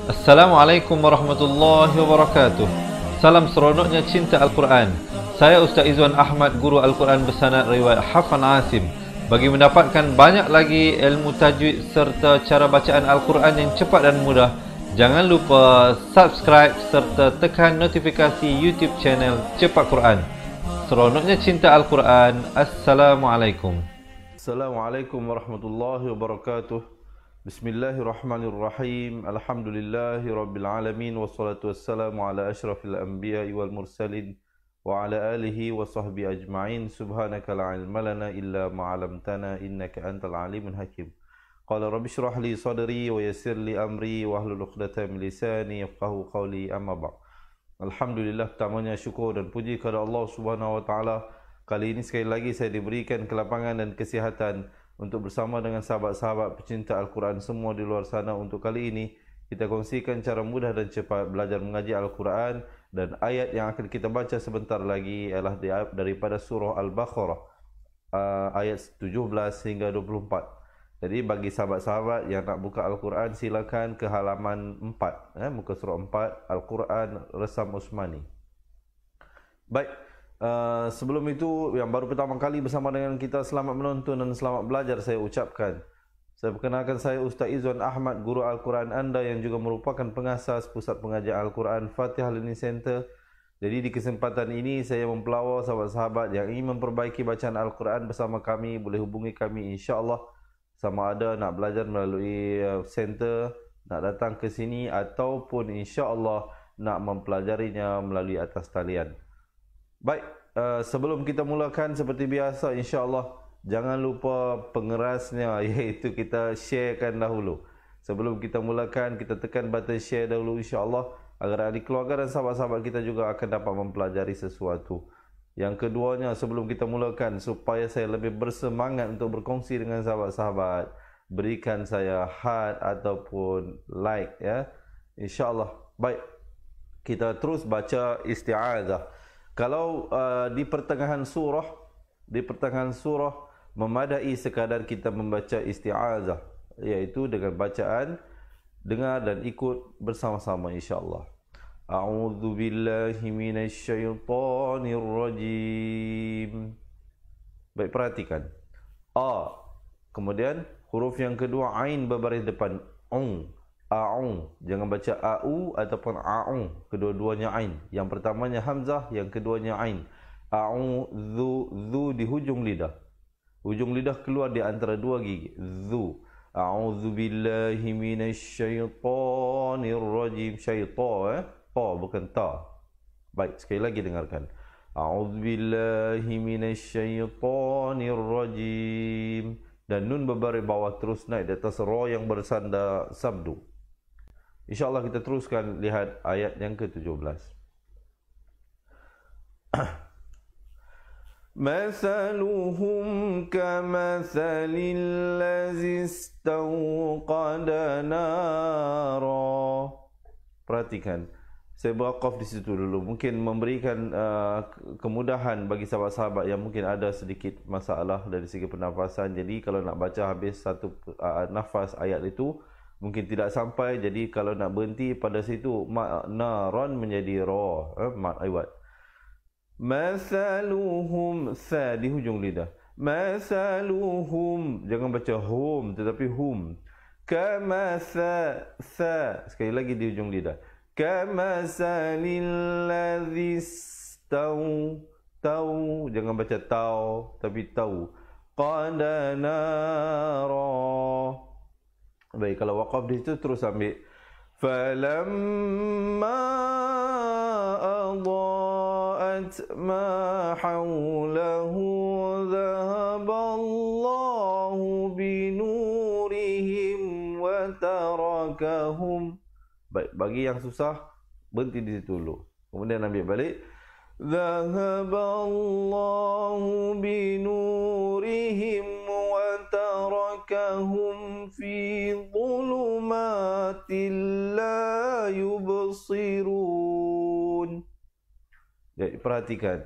Assalamualaikum warahmatullahi wabarakatuh. Salam seronoknya cinta Al-Quran. Saya Ustaz Izwan Ahmad, guru Al-Quran bersanad riwayat Hafan Asim. Bagi mendapatkan banyak lagi ilmu tajwid serta cara bacaan Al-Quran yang cepat dan mudah, jangan lupa subscribe serta tekan notifikasi YouTube channel Cepat Quran. Seronoknya cinta Al-Quran. Assalamualaikum. Assalamualaikum warahmatullahi wabarakatuh. Bismillahirrahmanirrahim. Alhamdulillahi rabbil alamin, wassalatu wassalamu ala asyrafil anbiya'i wal mursalin wa ala alihi wa sahbihi ajma'in. Subhanaka la ilma lana illa ma 'allamtana innaka antal alimul hakim. Qala rabbi shrah li sadri wa yassir li amri wa hlul 'uqdatam min lisani yafqahu qawli, amma ba'd. Alhamdulillah, pertamanya syukur dan puji kepada Allah Subhanahu wa taala. Kali ini sekali lagi saya diberikan kelapangan dan kesihatan untuk bersama dengan sahabat-sahabat pecinta Al-Quran semua di luar sana. Untuk kali ini kita kongsikan cara mudah dan cepat belajar mengaji Al-Quran, dan ayat yang akan kita baca sebentar lagi adalah daripada surah Al-Baqarah ayat 17 hingga 24. Jadi bagi sahabat-sahabat yang nak buka Al-Quran, silakan ke halaman 4, muka surah 4 Al-Quran Resam Usmani. Baik, sebelum itu, yang baru pertama kali bersama dengan kita, selamat menonton dan selamat belajar saya ucapkan. Saya perkenalkan, saya Ustaz Izwan Ahmad, guru Al-Quran anda yang juga merupakan pengasas Pusat Pengajian Al-Quran Fatihah Learning Center. Jadi di kesempatan ini saya mempelawar sahabat-sahabat yang ingin memperbaiki bacaan Al-Quran bersama kami, boleh hubungi kami insya-Allah. Sama ada nak belajar melalui center, nak datang ke sini, ataupun insya-Allah nak mempelajarinya melalui atas talian. Baik, sebelum kita mulakan seperti biasa, insya-Allah jangan lupa pengerasnya, iaitu kita sharekan dahulu. Sebelum kita mulakan, kita tekan button share dahulu insya-Allah, agar ahli keluarga dan sahabat-sahabat kita juga akan dapat mempelajari sesuatu. Yang keduanya, sebelum kita mulakan, supaya saya lebih bersemangat untuk berkongsi dengan sahabat-sahabat, berikan saya heart ataupun like, ya, insya-Allah. Baik, kita terus baca isti'adzah. Kalau di pertengahan surah memadai sekadar kita membaca isti'adzah, iaitu dengan bacaan dengar dan ikut bersama-sama insya-Allah. A'udzu billahi minasyaitonir rajim. Baik, perhatikan. A, kemudian huruf yang kedua ain berbaris depan, a'ung. Jangan baca a'u ataupun a'ung. Kedua-duanya ain. Yang pertamanya hamzah, yang keduanya ain. A'udzu, zu di hujung lidah. Hujung lidah keluar di antara dua gigi. Zu. A'udzu billahi minasyaitonir rajim. Syaitan, ta bukan ta. Baik, sekali lagi dengarkan. A'udzu billahi minasyaitonir rajim. Dan nun berbaris bawah terus naik di atas ra yang bersandar sabdu. InsyaAllah kita teruskan lihat ayat yang ke-17. Masaluhum kamathalil ladzi istawqada nara. Perhatikan, saya berwakaf di situ dulu. Mungkin memberikan kemudahan bagi sahabat-sahabat yang mungkin ada sedikit masalah dari segi pernafasan. Jadi kalau nak baca habis satu nafas ayat itu, mungkin tidak sampai. Jadi kalau nak berhenti pada situ, naron menjadi ra, mat iwat. Masaluhum, sa di hujung lidah. Masaluhum, jangan baca hum tetapi hum. Kama sa, sekali lagi di hujung lidah. Kamasalil ladzis tau, jangan baca tau tapi tau. Qada nara. Baik, kalau waqaf di situ terus ambil. Falamma adaat ma hawlahu dhahaballahu binurihim wa tarakahum. Baik, bagi yang susah berhenti di situ dulu. Kemudian ambil balik. Dhahaballahu binurihim wa tarakahum fi dhulumatil la yubsirun. Jadi perhatikan.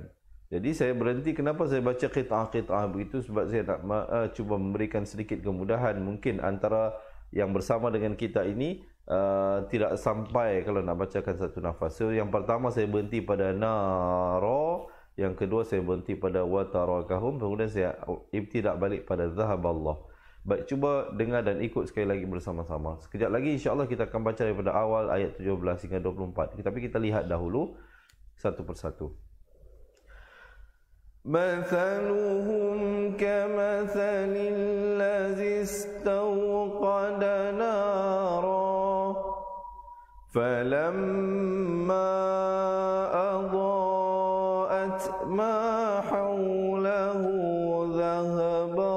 Jadi saya berhenti. Kenapa saya baca qit'ah-qit'ah begitu? Sebab saya nak cuba memberikan sedikit kemudahan. Mungkin antara yang bersama dengan kita ini tidak sampai kalau nak bacakan satu nafas. So yang pertama saya berhenti pada nara, yang kedua saya berhenti pada watarakahum, kemudian saya ibtidak balik pada zahaballah. Baik, cuba dengar dan ikut sekali lagi bersama-sama. Sekejap lagi insya-Allah kita akan baca daripada awal ayat 17 hingga 24. Tapi kita lihat dahulu satu persatu. Mathaluhum kamathalil ladzi istawqada nara falamma adaa'at ma hawlahu dhahaba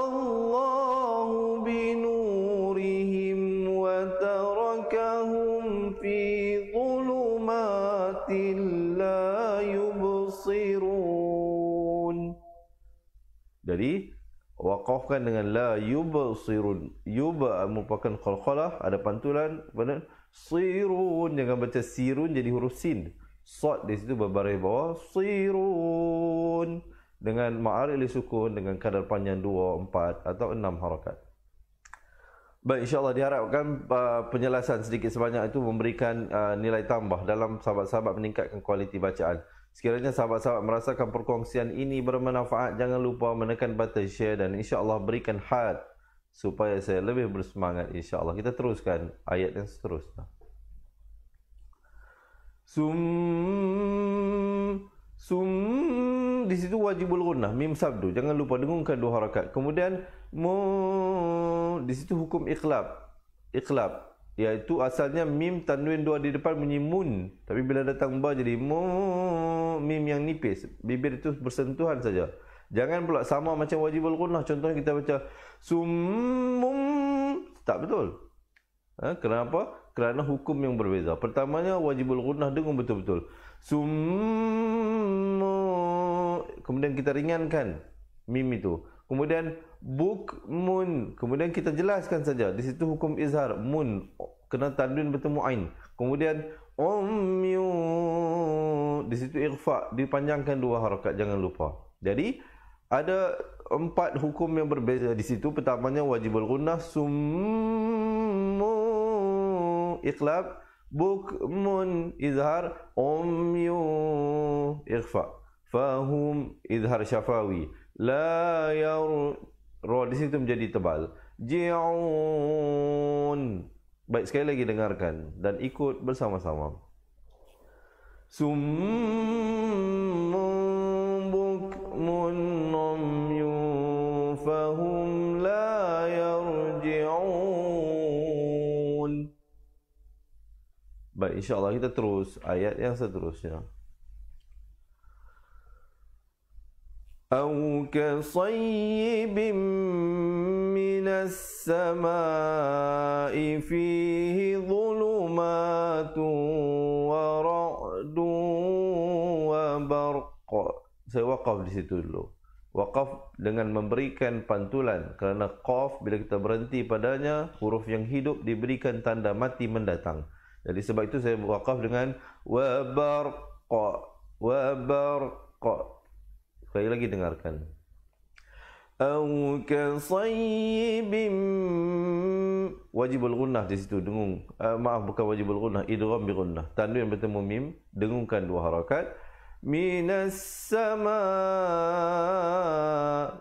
Allahu binurihim wa tarakahum fi dhulumatin la yubsirun. Jadi waqafkan dengan la yubsirun. Yub merupakan qalqalah, ada pantulan, benar? Sirun, jangan baca sirun jadi huruf sin. Sad di situ berbaris bawah, sirun dengan ma'aril sukun dengan kadar panjang 2, 4 atau 6 harakat. Baik, insya-Allah diharapkan penjelasan sedikit sebanyak itu memberikan nilai tambah dalam sahabat-sahabat meningkatkan kualiti bacaan. Sekiranya sahabat-sahabat merasakan perkongsian ini bermanfaat, jangan lupa menekan button share dan insya-Allah berikan heart supaya saya lebih bersemangat insya-Allah. Kita teruskan ayat yang seterusnya. Di situ wajibul gunnah, mim sabdu, jangan lupa dengungkan 2 harakat. Kemudian di situ hukum iqlab, iaitu asalnya mim tanwin 2 di depan bunyi mun, tapi bila datang ba jadi mim yang nipis, bibir itu bersentuhan saja. Jangan pula sama macam wajibul gunnah. Contohnya kita baca summum, tak betul. Kenapa? Kerana hukum yang berbeza. Pertamanya wajibul gunnah dengung betul-betul. Kemudian kita ringankan mim itu. Kemudian bukmun, kemudian kita jelaskan saja. Di situ hukum izhar, mun kena tanwin bertemu ain. Kemudian umyu, di situ ikhfa, dipanjangkan 2 harakat, jangan lupa. Jadi ada 4 hukum yang berbeza di situ. Pertamanya wajibul gunnah, summu iqlab, bukmun izhar, umyu ikhfa, fahum izhar syafawi, la yar, ra di situ menjadi tebal, ji'un. Baik, sekali lagi dengarkan dan ikut bersama-sama. Summun bukmun umyu fahum la yarji'un. Baik, insya-Allah kita terus ayat yang seterusnya. Au kasayyibin minas samaa'i fihi dhulumatun wa ra'dun wa barq. Saya waqaf di situ dulu. Waqaf dengan memberikan pantulan, kerana qaf bila kita berhenti padanya, huruf yang hidup diberikan tanda mati mendatang. Jadi sebab itu saya waqaf dengan wa barq, wa barq. Sekali lagi dengarkan. Au kasayyibin, wajibul gunnah di situ dengung. Maaf, bukan wajibul gunnah, idgham bi gunnah. Tanwin bertemu mim, dengungkan 2 harakat. Minas sama,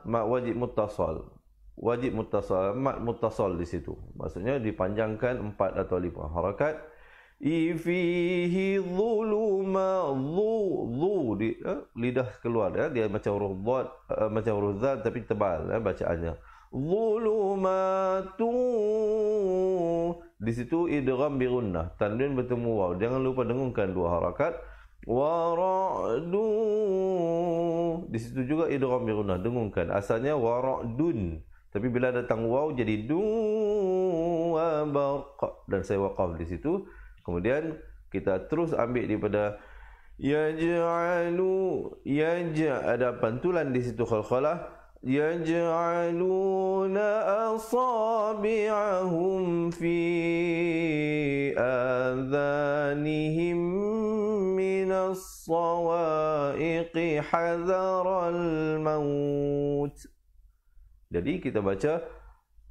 ma wajib muttasal. Wajib muttasal, mat muttasal di situ. Maksudnya dipanjangkan 4 atau 5 harakat. Fihi dhuluma, dhu di lidah keluar ya, dia macam huruf dad, macam huruf zal tapi tebal ya bacaannya. Dhulumatu, di situ idgham bi gunnah, tanwin bertemu waw, jangan lupa dengungkan 2 harakat. Wa ra'du, di situ juga idgham bi gunnah, dengungkan. Asalnya wa ra'dun, tapi bila datang waw jadi du wa barq, dan saya waqaf di situ. Kemudian kita terus ambil daripada yaj'alu, ada pantulan di situ khalkhalah, yaj'aluna asabi'ahum fi adhanihim min minas sawaiqi hadaral maut. Jadi kita baca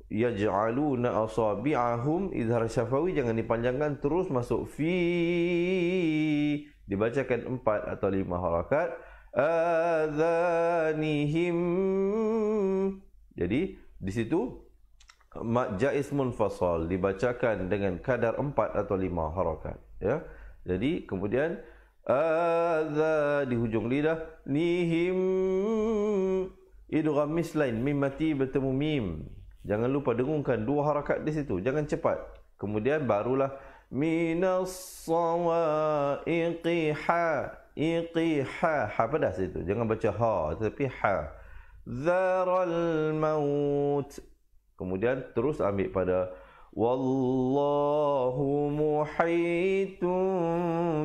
yaj'aluna asabi'ahum, izhar syafawi jangan dipanjangkan, terus masuk fi, dibacakan 4 atau 5 harakat. Adhanihim, jadi di situ mad jaiz munfasal dibacakan dengan kadar 4 atau 5 harakat, ya. Jadi kemudian adza di hujung lidah, nihim idgham mislain, mim mati bertemu mim. Jangan lupa dengungkan 2 harakat di situ, jangan cepat. Kemudian barulah minas sawaiqi ha, iqi ha, ha pedas itu. Jangan baca ha tetapi ha. Dharal maut. Kemudian terus ambil pada wallahu muhitun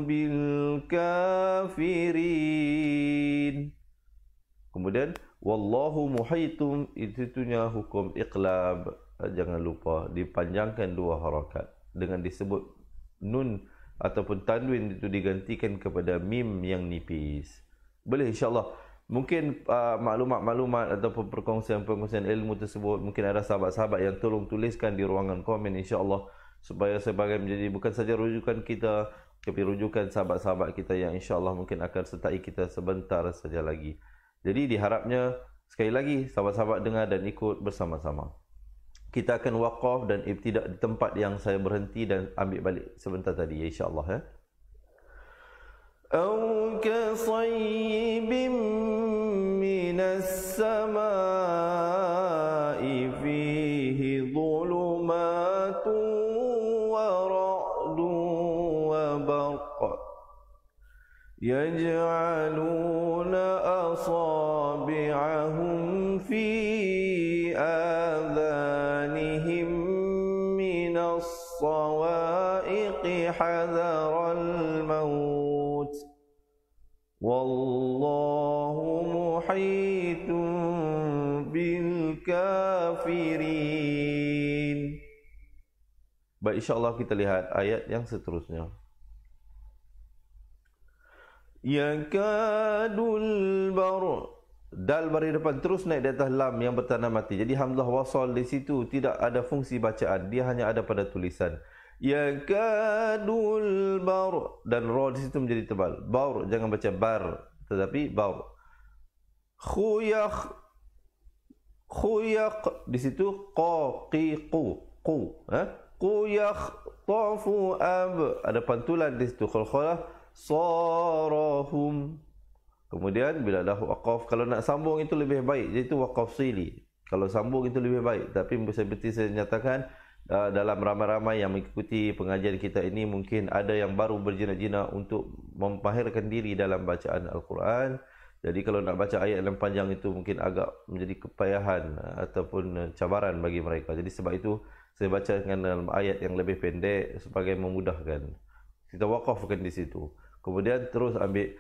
bil kafirin. Kemudian wallahu muhitun, itunya hukum iqlab. Jangan lupa dipanjangkan 2 harakat dengan disebut nun ataupun tanwin itu digantikan kepada mim yang nipis. Boleh insya-Allah. Mungkin maklumat-maklumat ataupun perkongsian-perkongsian ilmu tersebut mungkin ada sahabat-sahabat yang tolong tuliskan di ruangan komen insya-Allah, supaya sebagai menjadi bukan saja rujukan kita tapi rujukan sahabat-sahabat kita yang insya-Allah mungkin akan sertai kita sebentar saja lagi. Jadi diharapnya sekali lagi sahabat-sahabat dengar dan ikut bersama-sama. Kita akan waqaf dan ibtidak di tempat yang saya berhenti dan ambil balik sebentar tadi insya-Allah, ya. Au kasayyibin minas samaa'i fihi dhulumatun wa ra'dun wa barq yaj'aluna asabi'ahum fi adhanihim minas sawaiqi hadaral maut wallahu muhitun bil kafirin. Baik, insya-Allah kita lihat ayat yang seterusnya. Yakadul bar, dal baris depan terus naik di atas lam yang bertanda mati. Jadi hamzah wasal di situ tidak ada fungsi bacaan, dia hanya ada pada tulisan. Yakadul bar, dan ra di situ menjadi tebal. Bar jangan baca bar tetapi bar. Khuyaq, khuyaq di situ qa qi qu qu, khuyaq tafu ab, ada pantulan di situ khalkhalah sarahum. Kemudian bila dah waqaf, kalau nak sambung itu lebih baik, iaitu waqaf sili. Kalau sambung itu lebih baik, tapi seperti saya nyatakan dalam ramai-ramai yang mengikuti pengajian kita ini mungkin ada yang baru berjinak-jinak untuk memahirkan diri dalam bacaan Al-Quran. Jadi kalau nak baca ayat yang panjang itu mungkin agak menjadi kepayahan ataupun cabaran bagi mereka. Jadi sebab itu saya baca dengan dalam ayat yang lebih pendek sebagai memudahkan. Kita waqafkan di situ. Kemudian terus ambil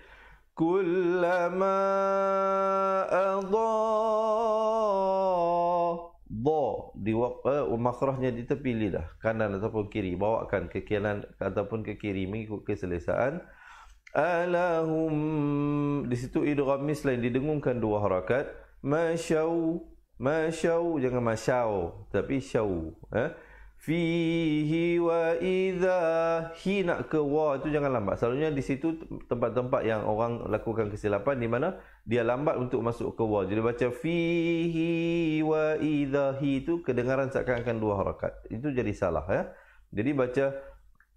kullama adha, di makhrajnya di tepi lidah kanan ataupun kiri, bawakan ke kanan ataupun ke kiri mengikut keselesaan. Alahum, di situ idgham mislain didengungkan 2 harakat. Masyau, masyau jangan masyau tapi syau, fihi wa idza, hi nak ke wa itu jangan lambat. Selalunya di situ tempat-tempat yang orang lakukan kesilapan di mana dia lambat untuk masuk ke wa. Jadi baca fihi wa idza, hi itu kedengaran seakan-akan 2 harakat. Itu jadi salah, ya. Jadi baca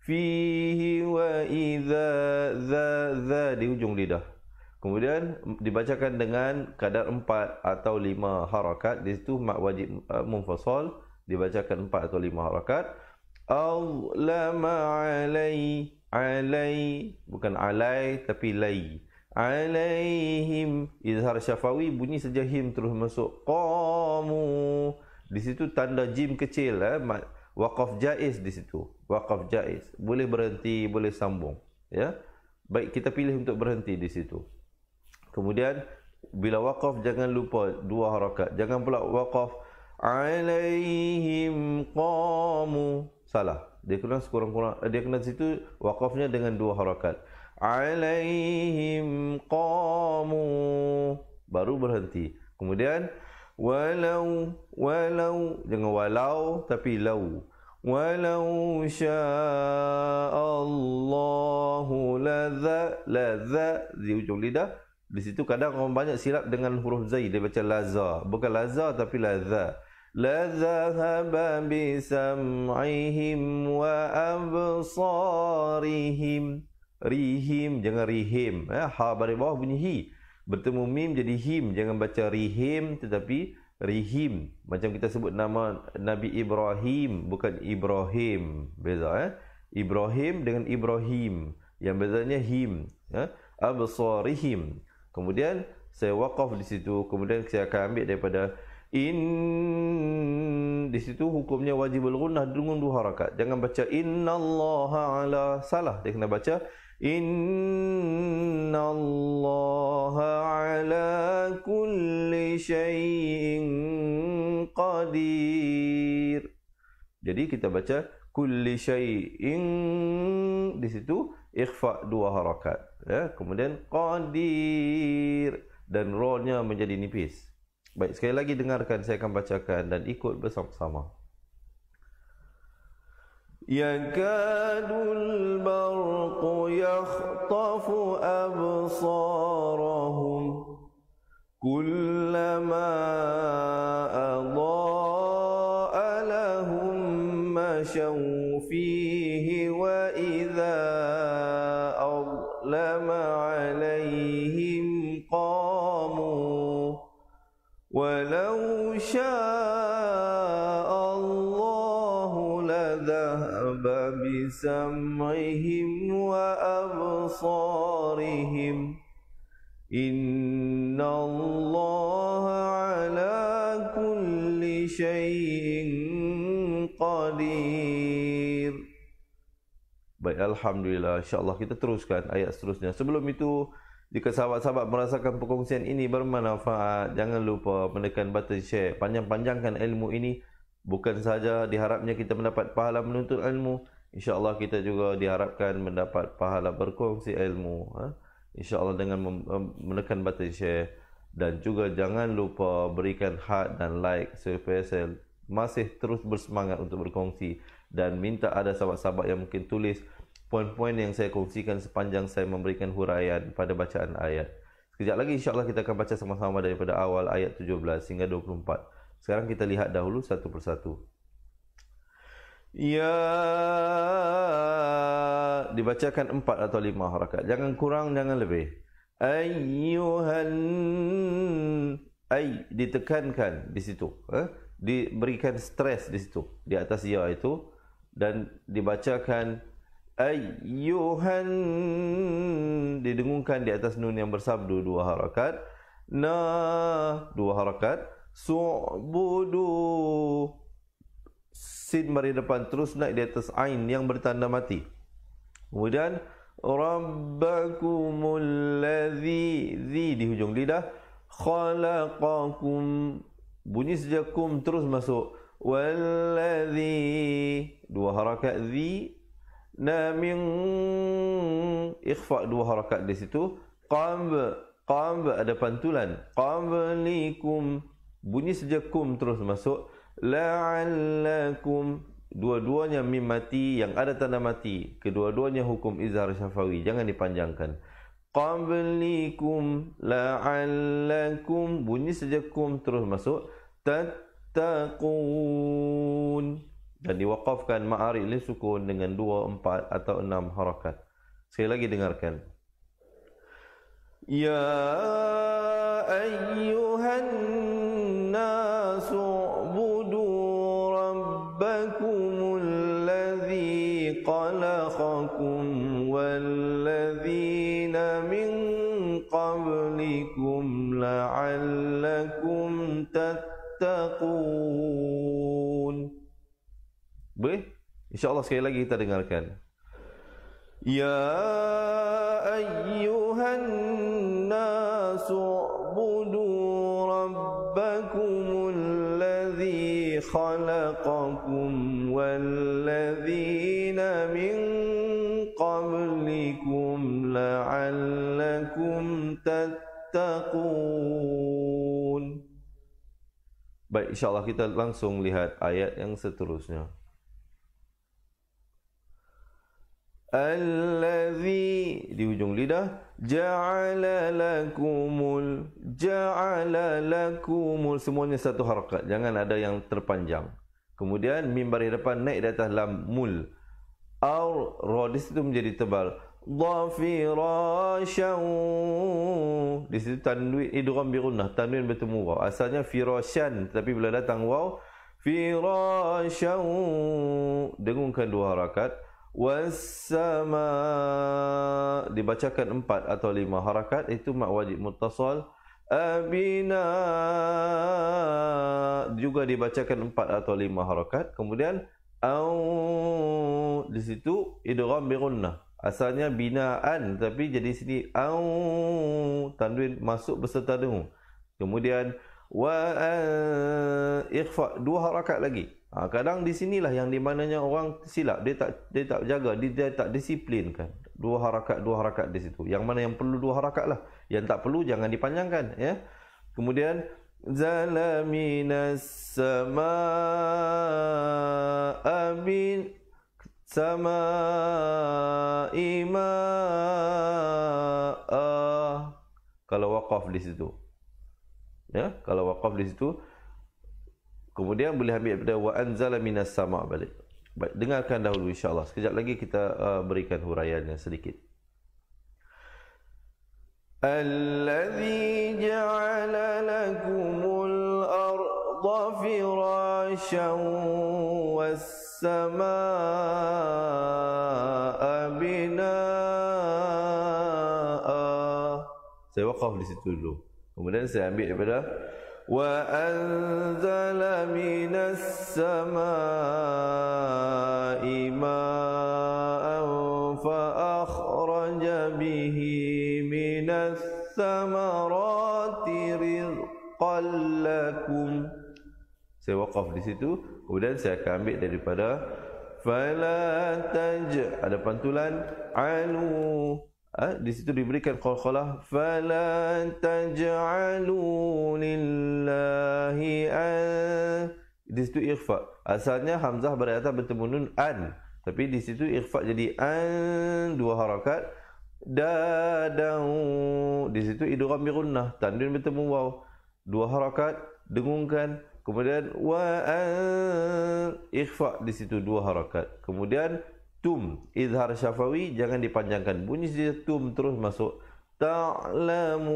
fihi wa idza, za di ujung lidah. Kemudian dibacakan dengan kadar 4 atau 5 harakat. Di situ mak wajib munfasal dibacakan 4 atau 5 harakat. Allama alai, alai bukan alai tapi lai. Alaihim, izhar syafawi bunyi saja him terus masuk. Qamu, di situ tanda jim kecil, waqaf jaiz di situ. Waqaf jaiz, boleh berhenti, boleh sambung, ya. Baik, kita pilih untuk berhenti di situ. Kemudian bila waqaf jangan lupa 2 harakat. Jangan pula waqaf alaihim qamu, salah. Dia kena sekurang-kurang, dia kena situ waqafnya dengan 2 harakat. alaihim qamu, baru berhenti. Kemudian walau, jangan walau tapi lau. Walau sya'allahu ladza di ujung lidah. Di situ kadang orang banyak silap dengan huruf zai, dia baca laza, bukan laza tapi ladza. Ladzahaba bisam'ihim wa absarihim. Rihim, jangan rihim. Ha baris bawah bunyi hi. Bertemu mim jadi him, jangan baca rihim tetapi rihim. Macam kita sebut nama Nabi Ibrahim, bukan Ibrahim. Beza Ibrahim dengan Ibrahim. Yang bezanya him. Absarihim. Kemudian saya waqaf di situ. Kemudian saya akan ambil daripada di situ hukumnya wajibul gunnah dengan 2 harakat. Jangan baca innallaha ala, salah. Dia kena baca innallaha ala kulli syai'in qadir. Jadi kita baca kulli syai'in, di situ ikhfa 2 harakat. Kemudian qadir dan ra-nya menjadi nipis. Baik, sekali lagi dengarkan, saya akan bacakan dan ikut bersama-sama. Yakadul barqu yakhtafu absarahum kullama adha'a lahum mashaw fihi wa idza adlama alaihim qamu. Walau sya'allahu ladhahaba bisam'ihim wa absarihim. Innallaha ala kulli syai'in qadir. Baik, alhamdulillah. InsyaAllah kita teruskan ayat seterusnya. Sebelum itu, jika sahabat-sahabat merasakan perkongsian ini bermanfaat, jangan lupa menekan button share. Panjang-panjangkan ilmu ini. Bukan sahaja diharapnya kita mendapat pahala menuntut ilmu, InsyaAllah kita juga diharapkan mendapat pahala berkongsi ilmu. InsyaAllah dengan menekan button share. Dan juga jangan lupa berikan heart dan like supaya saya masih terus bersemangat untuk berkongsi. Dan minta ada sahabat-sahabat yang mungkin tulis poin-poin yang saya kongsikan sepanjang saya memberikan huraian pada bacaan ayat. Sekejap lagi insyaAllah kita akan baca sama-sama daripada awal ayat 17 hingga 24. Sekarang kita lihat dahulu satu persatu. Ya, dibacakan 4 atau 5 harakat. Jangan kurang, jangan lebih. Ayyuhan, ay ditekankan di situ. Diberikan stres di situ, di atas ya itu. Dan dibacakan ayyuhan, didengungkan di atas nun yang bersabdu 2 harakat. 2 harakat. Su'budu, sin mari depan terus naik di atas ain yang bertanda mati. Kemudian rabbakumul ladzi, zi di hujung lidah. Khalaqakum, bunyi saja kum terus masuk. Walladzi, 2 harakat zi. Na min, ikhfa 2 harakat di situ. Qab ada pantulan. Qablikum, bunyi saja kum terus masuk. La'allakum, dua-duanya mim mati yang ada tanda mati. Kedua-duanya hukum izhar syafawi, jangan dipanjangkan. Qablikum la'allakum, bunyi saja kum terus masuk. Tattaqun, dan diwaqafkan ma'ari li sukun dengan 2, 4 atau 6 harakat. Sekali lagi dengarkan. Ya ayyuhan nasu ubudu rabbakumul ladzi khalaqakum walladzina min qablikum la'allakum tattaqun. Boleh? InsyaAllah sekali lagi kita dengarkan. Ya ayyuhan nasu ubudu rabbakumul ladzi khalaqakum walladzina min qablikum la Baik, insyaAllah kita langsung lihat ayat yang seterusnya. Allazi di ujung lidah, ja'ala lakumul, semuanya satu harakat, jangan ada yang terpanjang. Kemudian mim baris depan naik di atas lam mul. Ra di situ menjadi tebal. Dhafirasyan, di situ tanwin idgham bi gunnah, tanwin bertemu waw. Asalnya firasyan, tapi bila datang waw, firasyan, dengungkan dua harakat. Wassama, dibacakan 4 atau 5 harakat, itu mak wajib muttasal. Abina, juga dibacakan 4 atau 5 harakat. Kemudian au, di situ idgham bi gunnah. Asalnya binaan, tapi jadi sini au, tanwin masuk beserta dengung. Kemudian wa ikhfa, 2 harakat lagi. Kadang di sinilah yang di mananya orang silap, dia tak jaga, dia tak disiplinkan. 2 harakat di situ. Yang mana yang perlu 2 harakat lah. Yang tak perlu jangan dipanjangkan, ya. Kemudian zala minas samaa'a bin sama'i ma'a. Kalau waqaf di situ. Ya, kalau waqaf di situ. Kemudian boleh ambil daripada wa anzala minas sama' balik. Baik, dengarkan dahulu insya-Allah. Sekejap lagi kita berikan huraiannya sedikit. Allazi ja'ala lakumul arda firasyan was samaa'a binaa'a. Saya waqaf di situ dulu. Kemudian saya ambil daripada wa anzala minas samaa'i ma'an fa akhraja bihi minas samarati rizqan lakum. Saya waqaf di situ. Kemudian saya akan ambil daripada fala ada pantulan alu. Di situ diberikan qalqalah, fala taj'alu lillahi di situ ikhfa. Asalnya hamzah berada bertemu nun an, tapi di situ ikhfa jadi an, 2 harakat. Dadau, di situ idgham bi gunnah, tanwin bertemu waw, 2 harakat, dengungkan. Kemudian wa ikhfa, di situ 2 harakat. Kemudian tum, izhar syafawi, jangan dipanjangkan. Bunyi saja tum terus masuk. Ta'lamun.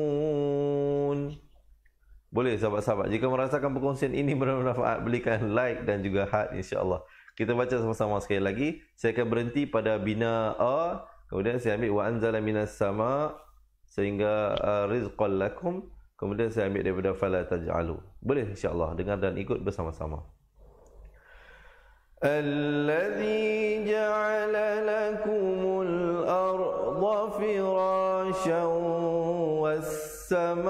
Boleh sahabat-sahabat, jika merasakan perkongsian ini bermanfaat, berikan like dan juga heart insya-Allah. Kita baca sama-sama sekali lagi. Saya akan berhenti pada bina'a, kemudian saya ambil wa anzala minas sama' sehingga rizqan lakum. Kemudian saya ambil daripada fala taj'alu. Boleh insya-Allah dengar dan ikut bersama-sama. الذي جعل لكم الأرض فراشا والسماء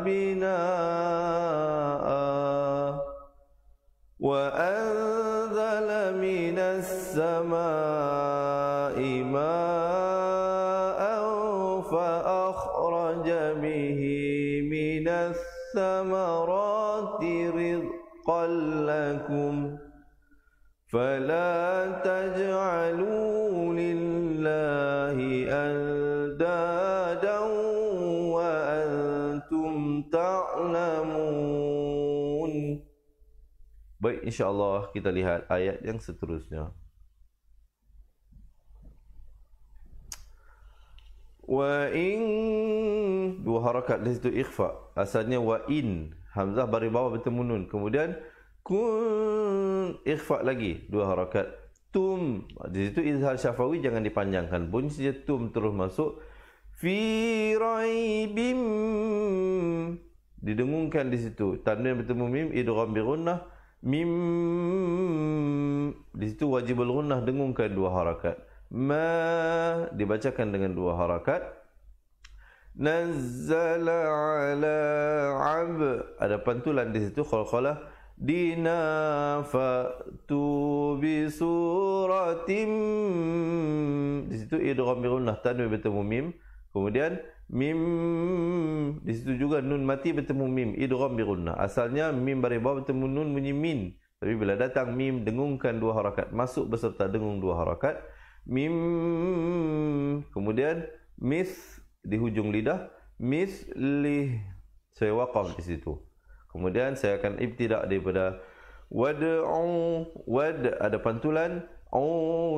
بناء وأنزل من السماء ماء فأخرج به من الثمرات رزقا لكم فلا تجعلوا لله أندادا وأنتم تعلمون. Baik, insya-Allah kita lihat ayat yang seterusnya. Wa in, 2 harakat di situ ikhfa. Asalnya wa in, hamzah baris bawah bertemu nun. Kemudian kun, ikhfa lagi 2 harakat. Tum, di situ izhar syafawi, jangan dipanjangkan. Bunyi saja tum terus masuk. Fi raibim, didengungkan di situ. Tanwin bertemu mim, idgham bi gunnah. Mim, di situ wajibul gunnah, dengungkan 2 harakat. Ma, dibacakan dengan 2 harakat. Nazzala ala ab, ada pantulan di situ, qalqalah. Dina fa'tu bi suratim, di situ idgham bi gunnah, tanwin bertemu mim. Kemudian Mim, di situ juga nun mati bertemu mim, idgham bi gunnah. Asalnya mim baris bawah bertemu nun bunyi min. Tapi bila datang mim, dengungkan 2 harakat, masuk beserta dengung 2 harakat. Mim, kemudian mis di hujung lidah, mislih. Saya waqaf di situ. Kemudian saya akan ibtidak daripada wad'u, wad ada pantulan,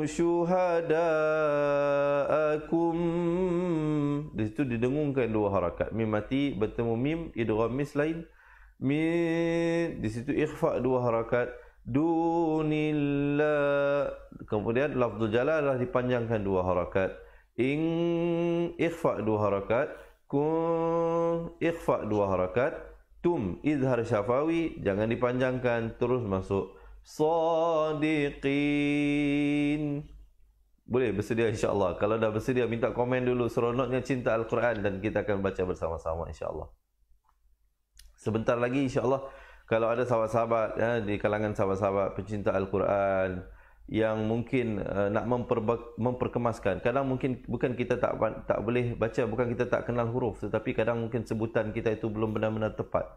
syuhadaakum. Di situ didengungkan 2 harakat. Mim mati bertemu mim, idgham mislain. Di situ ikhfa 2 harakat. Dunillah. Kemudian lafzul jalalah dipanjangkan 2 harakat. Ikhfa 2 harakat. Kun ikhfa 2 harakat. Tum izhar syafawi, jangan dipanjangkan, terus masuk Shadiqin. Boleh bersedia insya-Allah. Kalau dah bersedia, minta komen dulu seronoknya cinta Al-Quran dan kita akan baca bersama-sama insya-Allah. Sebentar lagi insya-Allah, kalau ada sahabat-sahabat di kalangan sahabat-sahabat pecinta Al-Quran yang mungkin nak memperkemaskan. Kadang mungkin bukan kita tak boleh baca, bukan kita tak kenal huruf, tetapi kadang mungkin sebutan kita itu belum benar-benar tepat.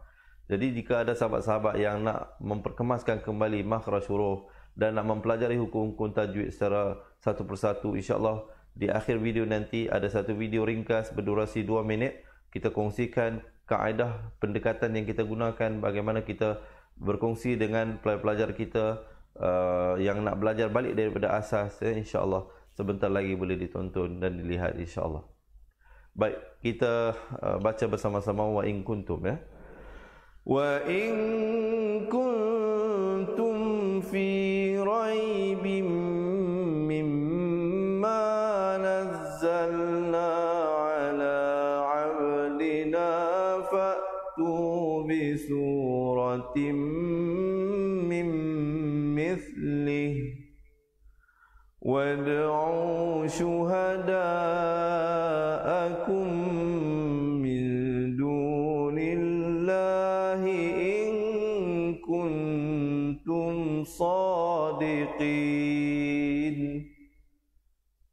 Jadi jika ada sahabat-sahabat yang nak memperkemaskan kembali makhraj huruf dan nak mempelajari hukum-hukum tajwid secara satu persatu, insya-Allah di akhir video nanti ada satu video ringkas berdurasi 2 minit. Kita kongsikan kaedah pendekatan yang kita gunakan, bagaimana kita berkongsi dengan pelajar-pelajar kita yang nak belajar balik daripada asas, insya-Allah sebentar lagi boleh ditonton dan dilihat insya-Allah. Baik, kita baca bersama-sama wa in kuntum ya. Wa in kuntum fi raibim mimma nazzalna ala 'abdina fa'tu bi suratin min mithlihi wad'u syuhadaakum min dunillahi in kuntum sadiqin.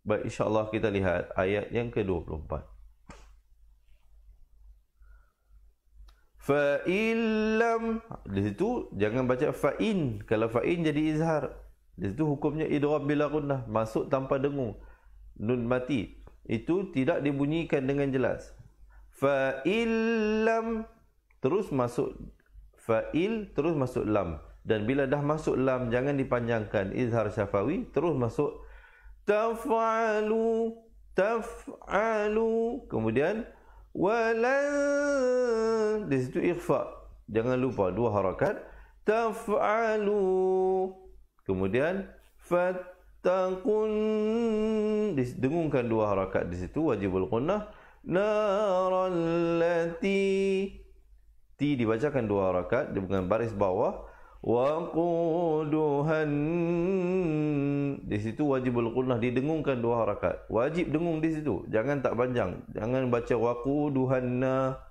Baik, insya-Allah kita lihat ayat yang ke-24. Fa'illam, di situ jangan baca fa'in. Kalau fa'in jadi izhar. Di situ hukumnya idgham bila gunnah, masuk tanpa dengung. Nun mati itu tidak dibunyikan dengan jelas. Fa'illam terus masuk fa'il, terus masuk lam. Dan bila dah masuk lam jangan dipanjangkan, izhar syafawi, terus masuk taf'alu, kemudian walan, di situ ikhfa, jangan lupa 2 harakat, taf'alu, kemudian fattaqun, didengungkan 2 harakat di situ, wajibul gunnah, narallati, ti dibacakan 2 harakat dengan baris bawah, waquduhan, di situ wajibul gunnah didengungkan 2 harakat. Wajib dengung di situ, jangan tak panjang. Jangan baca waquduhanna,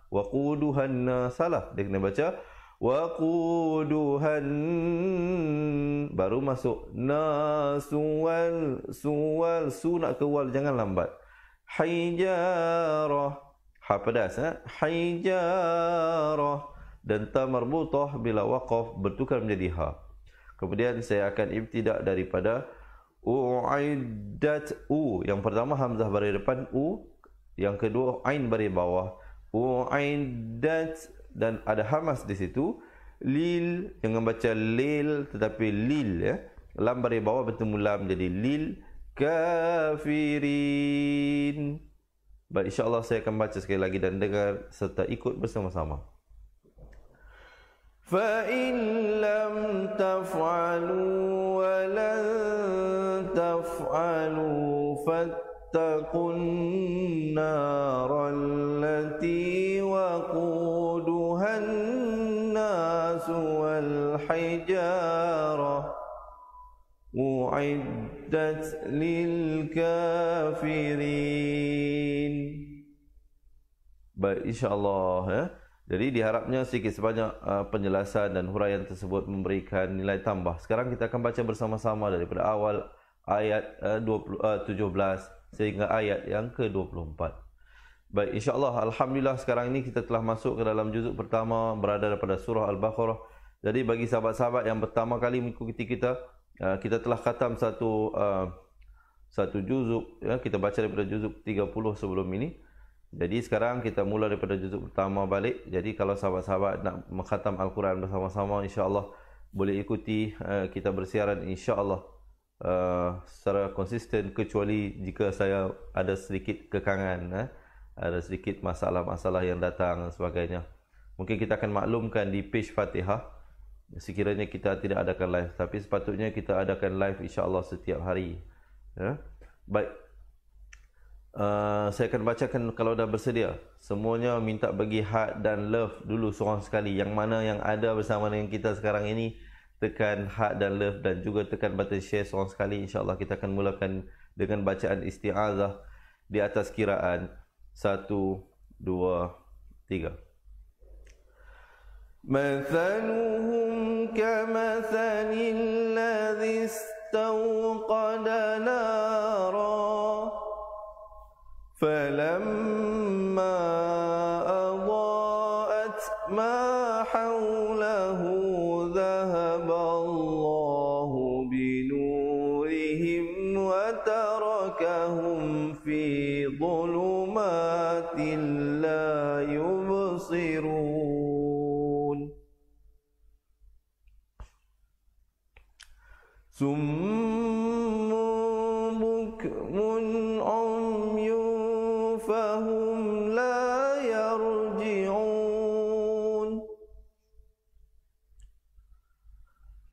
salah. Dia kena baca waquduhan, baru masuk nasuwal, su nak ke wal, jangan lambat. Hijarah, ha pedas, hijarah, dan ta marbutah bila waqaf bertukar menjadi ha. Kemudian saya akan ibtidak daripada uiddat, yang pertama hamzah baris depan u, yang kedua ain baris bawah, uiddat, dan ada hamas di situ. Lil, jangan baca lil tetapi lil ya. Lam baris bawah bertemu lam jadi lil kafirin. Baik, insya-Allah saya akan baca sekali lagi dan dengar serta ikut bersama-sama. فَإِن لَّمْ تَفْعَلُوا وَلَن تَفْعَلُوا فَاتَّقُوا النَّارَ الَّتِي وَقُودُهَا النَّاسُ وَالْحِجَارَةُ أُعِدَّتْ لِلْكَافِرِينَ. Baik, insya-Allah ya. Jadi diharapnya sedikit sebanyak penjelasan dan huraian tersebut memberikan nilai tambah. Sekarang kita akan baca bersama-sama daripada awal ayat 17 sehingga ayat yang ke-24. Baik, insya-Allah, alhamdulillah sekarang ini kita telah masuk ke dalam juzuk pertama, berada pada surah Al-Baqarah. Jadi bagi sahabat-sahabat yang pertama kali mengikuti kita, kita telah khatam satu juzuk, ya, kita baca daripada juzuk 30 sebelum ini. Jadi sekarang kita mula daripada juzuk pertama balik. Jadi kalau sahabat-sahabat nak mengkhatam Al-Quran bersama-sama, insya-Allah boleh ikuti kita bersiaran, insya-Allah secara konsisten, kecuali jika saya ada sedikit kekangan, ada sedikit masalah-masalah yang datang dan sebagainya. Mungkin kita akan maklumkan di page Fatihah sekiranya kita tidak adakan live, tapi sepatutnya kita adakan live insya-Allah setiap hari, ya. Baik, saya akan bacakan kalau dah bersedia. Semuanya minta bagi heart dan love dulu seorang sekali. Yang mana yang ada bersama dengan kita sekarang ini, tekan heart dan love, dan juga tekan button share seorang sekali. InsyaAllah kita akan mulakan dengan bacaan isti'azah di atas kiraan 1, 2, 3. Mathaluhum kamathalil ladzi istawqada nara falamma adaa'at ma hawlahu dhahaba Allahu binurihim wa tarakahum fi dhulumatin la yubsirun. Summun bukmun umyun fahum la yarji'un.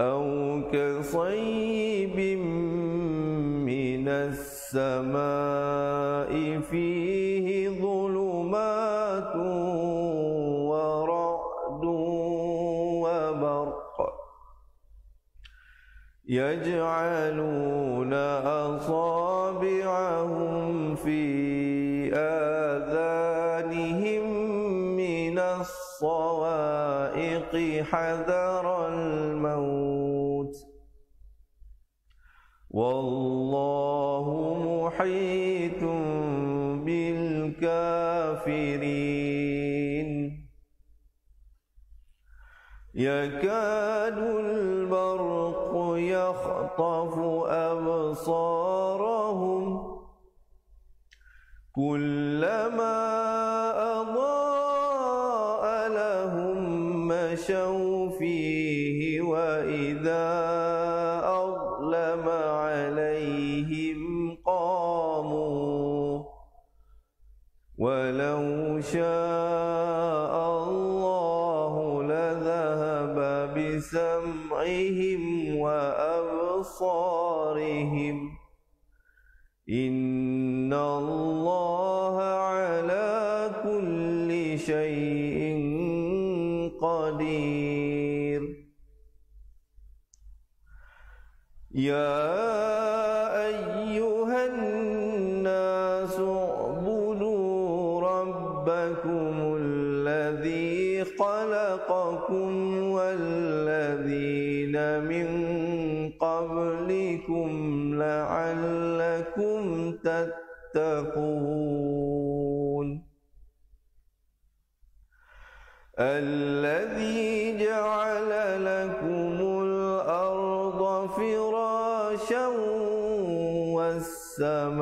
Aw kasaybin minas samai fihi dhulumatun wa ra'dun wa barq yaj'aluna asabi'ahum fi adhanihim minas sawa'iqi hadaral maut wallahu muhitun bil kafirin. Yakadul barqu yakhtafu absarahum kullama adaa'a lahum mashaw fihi wa idza adlama 'alayhim qamu walau syaa Allahu ladhahaba bisam'ihim wa absarihim inna Allaha ala kulli syai'in qadir. Ya ayyuhan nasu u'budu rabbakumul ladzi khalaqakum walladzina min qablikum la'allakum tattaqun. Alladzi ja'ala lakumul arda firasyan was samaa'a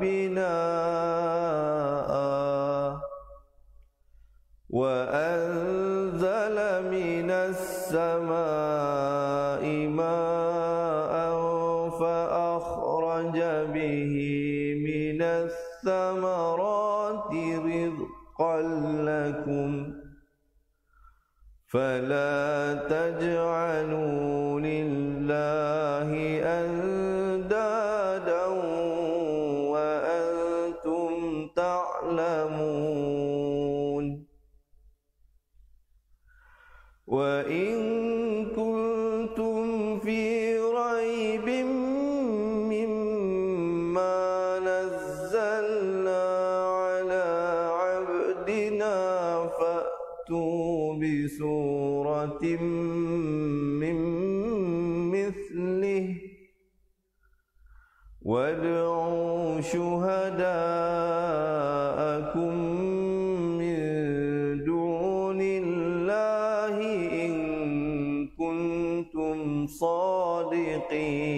binaa'a wa anzala minas samaa'i maa'an fa akhraja bihi minas thamarati rizqan lakum fala taj'alu lillahi andadan wa antum ta'lamun. Wa in kuntum fi raibin mimma nazzalna ala 'abdina fa'tu bi suratin min mithlihi wad'u شهداءكم من دون الله إن كنتم صادقين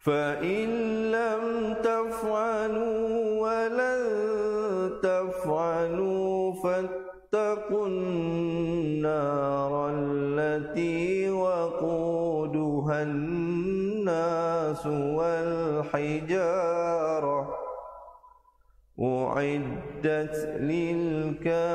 فإن لم تفعلوا ولن تفعلوا فاتقوا النار التي وقودها الناس والحجارة أعدت للكافرين.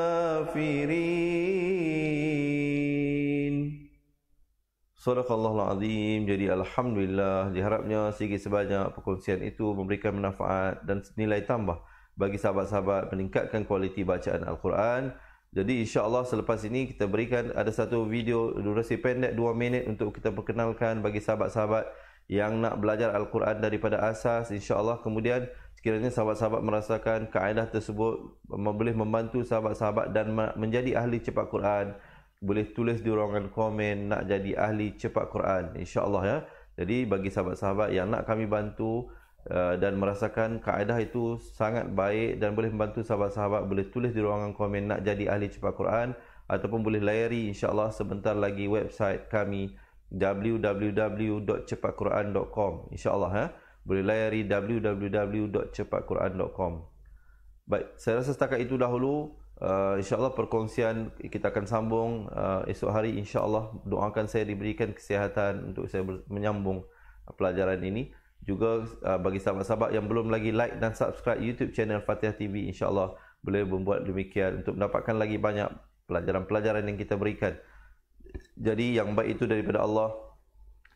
Sadaqallahul Azim. Jadi alhamdulillah, diharapnya sedikit sebanyak perkongsian itu memberikan manfaat dan nilai tambah bagi sahabat-sahabat, meningkatkan kualiti bacaan Al-Quran. Jadi insya-Allah selepas ini kita berikan ada satu video durasi pendek 2 minit untuk kita perkenalkan bagi sahabat-sahabat yang nak belajar Al-Quran daripada asas, insya-Allah. Kemudian sekiranya sahabat-sahabat merasakan kaedah tersebut boleh membantu sahabat-sahabat dan menjadi ahli cepat Quran, boleh tulis di ruangan komen nak jadi ahli cepat Quran, insya-Allah ya. Jadi bagi sahabat-sahabat yang nak kami bantu dan merasakan kaedah itu sangat baik dan boleh membantu sahabat-sahabat, boleh tulis di ruangan komen nak jadi ahli cepat Quran, ataupun boleh layari insya-Allah sebentar lagi website kami www.cepatquran.com, insya-Allah ya. Boleh layari www.cepatquran.com. Baik, saya rasa setakat itu dahulu. InsyaAllah perkongsian kita akan sambung esok hari, insyaAllah. Doakan saya diberikan kesihatan untuk saya menyambung pelajaran ini. Juga bagi sahabat-sahabat yang belum lagi like dan subscribe YouTube channel Fatihah TV, insyaAllah boleh membuat demikian untuk mendapatkan lagi banyak pelajaran-pelajaran yang kita berikan. Jadi yang baik itu daripada Allah,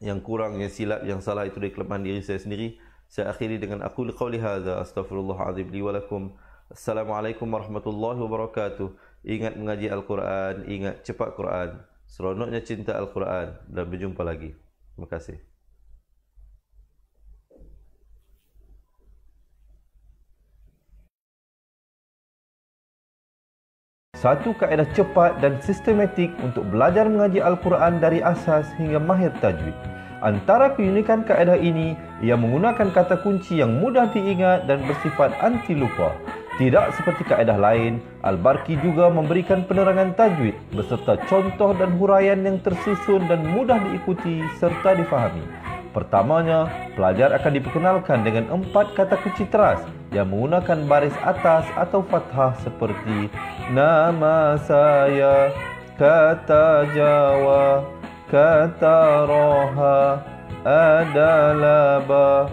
yang kurang, yang silap, yang salah itu dari kelemahan diri saya sendiri. Saya akhiri dengan aqulu qawli hadza astaghfirullahalazim li wa lakum. Assalamualaikum warahmatullahi wabarakatuh. Ingat mengaji Al-Quran, ingat cepat Quran. Seronoknya cinta Al-Quran. Dan berjumpa lagi. Terima kasih. Satu kaedah cepat dan sistematik untuk belajar mengaji Al-Quran dari asas hingga mahir tajwid. Antara keunikan kaedah ini, ia menggunakan kata kunci yang mudah diingat dan bersifat anti lupa. Tidak seperti kaedah lain, Al-Barki juga memberikan penerangan tajwid beserta contoh dan huraian yang tersusun dan mudah diikuti serta difahami. Pertamanya, pelajar akan diperkenalkan dengan 4 kata kunci teras yang menggunakan baris atas atau fathah seperti nama saya, kata Jawa, kata Roha, adalah ba.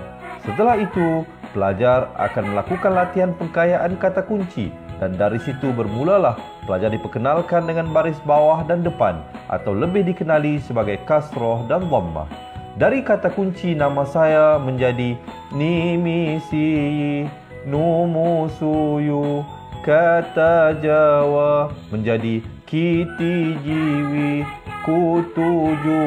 Setelah itu, pelajar akan melakukan latihan pengkayaan kata kunci dan dari situ bermulalah pelajar diperkenalkan dengan baris bawah dan depan atau lebih dikenali sebagai kasroh dan dhammah. Dari kata kunci nama saya menjadi nimisi, numusuyu, kata Jawa menjadi kiti jiwi, kutuju.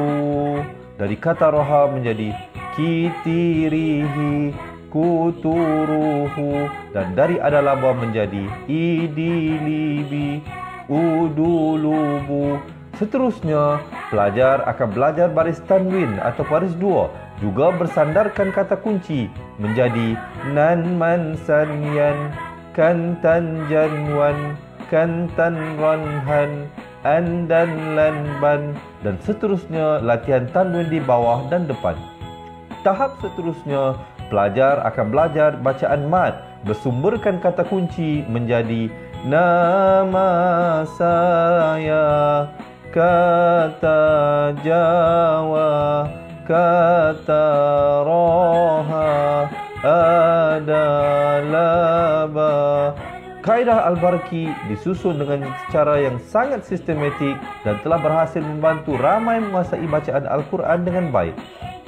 Dari kata roha menjadi kitirihi, kuturuhu. Dan dari adalaba menjadi idilibi, udulubu. Seterusnya, pelajar akan belajar baris tanwin atau baris dua, juga bersandarkan kata kunci menjadi nan man sanyan, kantan janwan, kantan ranhan, andan lanban, dan seterusnya latihan tanwin di bawah dan depan. Tahap seterusnya, pelajar akan belajar bacaan mad bersumberkan kata kunci menjadi nama saya, kata Jawa, kata Roha, adalah ba. Kaedah Al-Barki disusun dengan cara yang sangat sistematik dan telah berhasil membantu ramai menguasai bacaan Al-Quran dengan baik.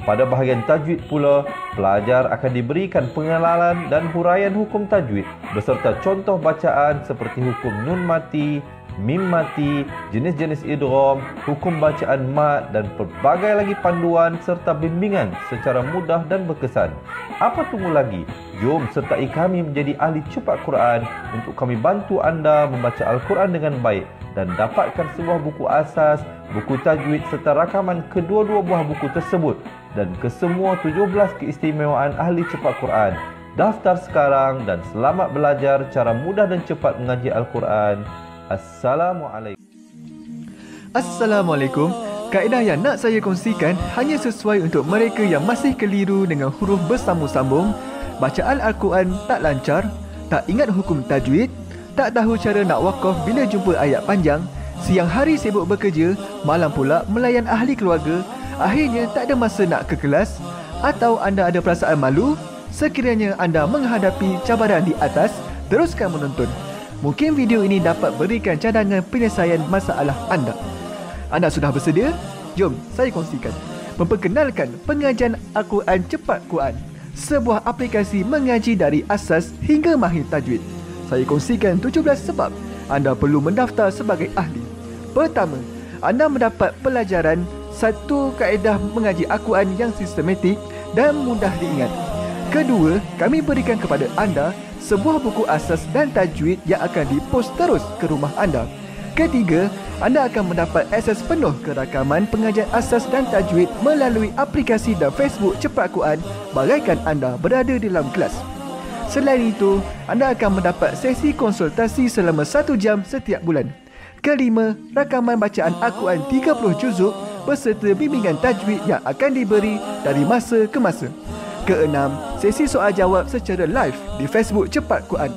Pada bahagian tajwid pula, pelajar akan diberikan pengenalan dan huraian hukum tajwid beserta contoh bacaan seperti hukum nun mati, mim mati, jenis-jenis idgham, hukum bacaan mat dan pelbagai lagi panduan serta bimbingan secara mudah dan berkesan. Apa tunggu lagi? Jom sertai kami menjadi ahli cepat Quran untuk kami bantu anda membaca Al-Quran dengan baik dan dapatkan sebuah buku asas, buku tajwid serta rakaman kedua-dua buah buku tersebut dan kesemua 17 keistimewaan ahli cepat Quran. Daftar sekarang dan selamat belajar cara mudah dan cepat mengaji Al-Quran. Assalamualaikum. Assalamualaikum. Kaedah yang nak saya kongsikan hanya sesuai untuk mereka yang masih keliru dengan huruf bersambung-sambung, bacaan Al-Quran tak lancar, tak ingat hukum tajwid, tak tahu cara nak wakaf bila jumpa ayat panjang, siang hari sibuk bekerja, malam pula melayan ahli keluarga, akhirnya tak ada masa nak ke kelas, atau anda ada perasaan malu. Sekiranya anda menghadapi cabaran di atas, teruskan menonton. Mungkin video ini dapat berikan cadangan penyelesaian masalah anda. Anda sudah bersedia? Jom saya kongsikan. Memperkenalkan pengajian Al-Quran Cepat Quran, sebuah aplikasi mengaji dari asas hingga mahir tajwid. Saya kongsikan 17 sebab anda perlu mendaftar sebagai ahli. Pertama, anda mendapat pelajaran satu kaedah mengaji Al-Quran yang sistematik dan mudah diingat. Kedua, kami berikan kepada anda sebuah buku asas dan tajwid yang akan dipost terus ke rumah anda. Ketiga, anda akan mendapat akses penuh ke rakaman pengajian asas dan tajwid melalui aplikasi dan Facebook Cepat Quran bagaikan anda berada di dalam kelas. Selain itu, anda akan mendapat sesi konsultasi selama 1 jam setiap bulan. Kelima, rakaman bacaan Al-Quran 30 juzuk beserta bimbingan tajwid yang akan diberi dari masa ke masa. Keenam, sesi soal jawab secara live di Facebook Cepat Quran.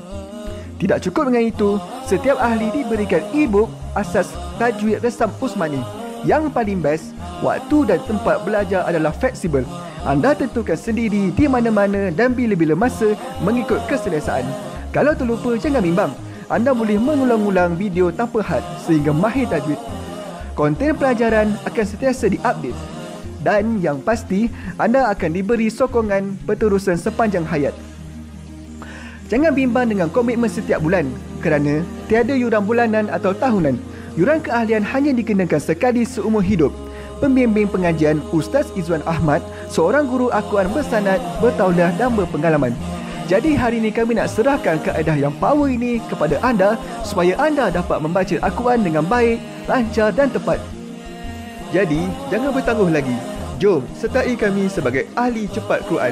Tidak cukup dengan itu, setiap ahli diberikan e-book asas tajwid resam Usmani. Yang paling best, waktu dan tempat belajar adalah fleksibel. Anda tentukan sendiri di mana-mana dan bila-bila masa mengikut keselesaan. Kalau terlupa, jangan bimbang. Anda boleh mengulang-ulang video tanpa had sehingga mahir tajwid. Konten pelajaran akan sentiasa diupdate. Dan yang pasti, anda akan diberi sokongan berterusan sepanjang hayat. Jangan bimbang dengan komitmen setiap bulan kerana tiada yuran bulanan atau tahunan. Yuran keahlian hanya dikenakan sekali seumur hidup. Pembimbing pengajian Ustaz Izwan Ahmad, seorang guru Al-Quran bersanad, bertauliah dan berpengalaman. Jadi hari ini kami nak serahkan kaedah yang power ini kepada anda supaya anda dapat membaca Al-Quran dengan baik, lancar dan tepat. Jadi, jangan bertangguh lagi. Jom sertai kami sebagai ahli cepat Quran.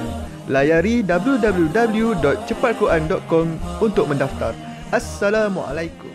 Layari www.cepatquran.com untuk mendaftar. Assalamualaikum.